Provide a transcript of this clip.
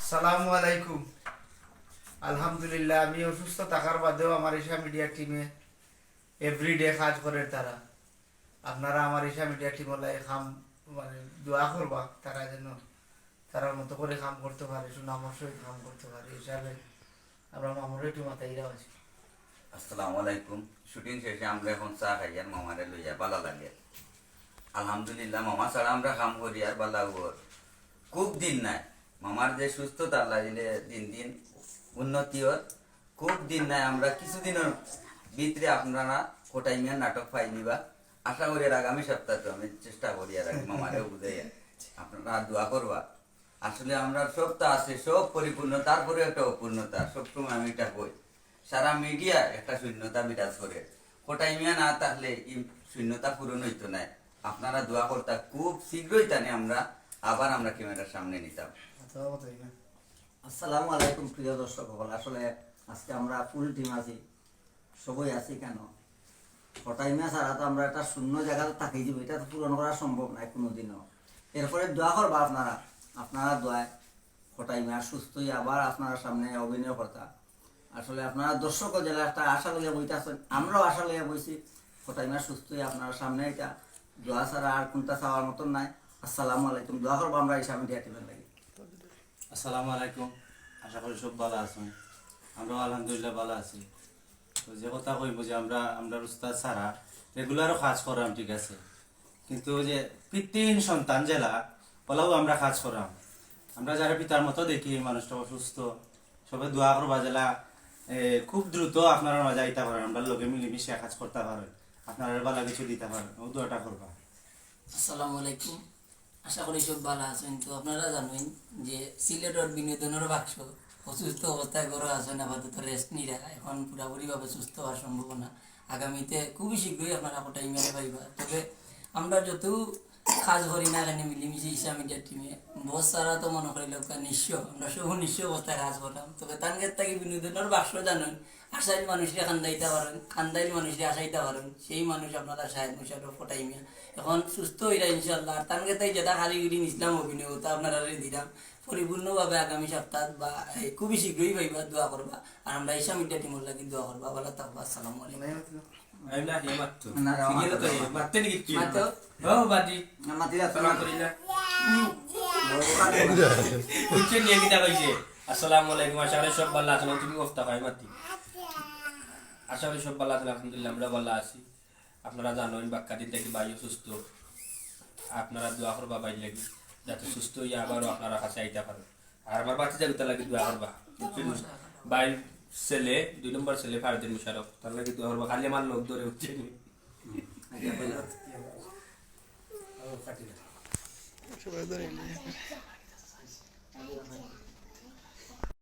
আসসালামু আলাইকুম। আলহামদুলিল্লাহ, আমি অসুস্থ থাকার বাদেও আমার ঈশা মিডিয়া টিমে এভরিডে কাজ করে তারা। আপনারা আমার ঈশা মিডিয়া টিম খাম মানে দোয়া করবা তারা যেন তারার মতো করে কাম করতে পারে, সুনামর সহিত কাম করতে পারে হিসাবে আমরা মামুর একটু মাথায় আছি। আসসালামু আলাইকুম। শুটিং শেষে আমরা এখন চা খাই আর মামারে লইয়া ভালো লাগে। আলহামদুলিল্লাহ, মামা ছাড়া আমরা কাম করি আর ভালো খুব দিন নাই। মামার যে সুস্থতা লাগিলে দিন দিন উন্নতি হল। খুব দিন নাই, আমরা কিছুদিনের ভিতরে আপনারা কোটাই মিয়ার নাটক পাই নিবা। আশা করি আর আগামী সপ্তাহে তো আমি চেষ্টা করি আর মামারেও বুঝাই আপনারা দোয়া করবা। আসলে আমরা সব তো আছে, সব পরিপূর্ণ, তারপরে একটা অপূর্ণতা সবসময় আমি এটা কই। সারা মিডিয়া একটা শূন্যতা বিরাজ করে, কোটাই মিয়া না থাকলে এই শূন্যতা পূরণ হইতো না। আপনারা দোয়া করতা, খুব শীঘ্রই জানি আমরা আবার আমরা ক্যামেরার সামনে নিতাম। আসসালামু আলাইকুম প্রিয় দর্শক সকল। আসলে আজকে আমরা ফুল টিম আছি, সবাই আছি কেন হঠাৎ ম্যাচ আর তো আমরা একটা শূন্য জায়গাতে থাকি যাব, এটা তো পূরণ করা সম্ভব নয় কোনোদিনও। এরপরে দোয়া করবা আপনারা, আপনারা দোয়ায় হঠাৎ ম্যাচ সুস্থই আবার আপনারা সামনে অভিনয় করতা। আসলে আপনারা দর্শক জেলা একটা আশা লইয়া বইতে আছেন, আমরাও আশা লইয়া বইছি হঠাৎ ম্যাচ সুস্থই আপনারা সামনে। এটা দোয়া ছাড়া আর কোনটা চাওয়ার মতন নাই। আসসালামু আলাইকুম। দোয়া করবো আমরা এই সামনে দিয়া টিমের লাগে। আসসালামু আলাইকুম। আশা করি সব ভালো আছেন, আমরাও আলহামদুলিল্লাহ ভালো আছি। তো যে কথা কইব যে আমরা উস্তাদ ছাড়া রেগুলারও কাজ করাম, ঠিক আছে, কিন্তু যে পিতৃহীন সন্তান জেলা ওলাও আমরা কাজ করাম। আমরা যারা পিতার মতো দেখি মানুষটা অসুস্থ, সবাই দোয়া করবা জেলা খুব দ্রুত আপনারা মাঝে আইতে পারেন, আমরা লোকে মিলেমিশে কাজ করতে পারেন, আপনারা ভালো কিছু দিতে পারেন, ও দোয়াটা করবা। আসসালামু আলাইকুম। আশা করি সব ভালো আছেন। তো আপনারা জানেন যে সিলেটের বিনোদনের বাক্স অসুস্থ অবস্থায় গড়ে আছেন, আপাতত রেস্ট নিরা, এখন পুরাপুরিভাবে সুস্থ হওয়ার সম্ভাবনা আগামীতে খুবই শীঘ্রই আপনারা কোটাই মেরে পাইবা। তবে আমরা যত কাজ করি না এখানে মিলিমিশে ঈশা মিডিয়ার টিমে বস ছাড়া তো মনে করি লোক নিঃস্ব, আমরা সব নিঃস্ব অবস্থায় কাজ করলাম। তবে তানকে তাকে বিনোদনের বাক্স জানেন, আশাইল মানুষরা কান্দাইতে পারেন, কান্দাইল মানুষরা আসাইতে পারেন, সেই মানুষ আপনারা সাহেব মুশারফ কোটাই মিয়া এখন সুস্থ হইরা ইনশাল্লাহ। আর তানকে তাই যেটা কারিগরি ইসলাম অভিনয় তা আপনারা দিলাম পরিপূর্ণভাবে আগামী সপ্তাহ বা খুবই শীঘ্রই পাইবা। দোয়া করবা আর আমরা ঈশা মিডিয়া টিমের লাগি দোয়া করবা। ভালো থাকবা। আসসালামু আলাইকুম। আসসালামু আলাইকুম। আশা করি সব ভালো আছেন, তুমি অবস্থা হয় মাতি। আশা করি সব ভালো আছেন, আলহামদুলিল্লাহ আমরা ভালো আছি। আপনারা জানেন বাক্কা দিন থেকে ভাই অসুস্থ, আপনারা দোয়া করবা ভাই লাগি যাতে সুস্থ হইয়া আবারও আপনারা কাছে আইতে পারেন। আর আমার বাচ্চা যাতে লাগি দোয়া করবা। ভাই ছেলে 2 নম্বর ছেলে ফারদিন মুশারফ, তার লাগি দোয়া করবা। খালি আমার লোক ধরে উঠছে সবাই ধরে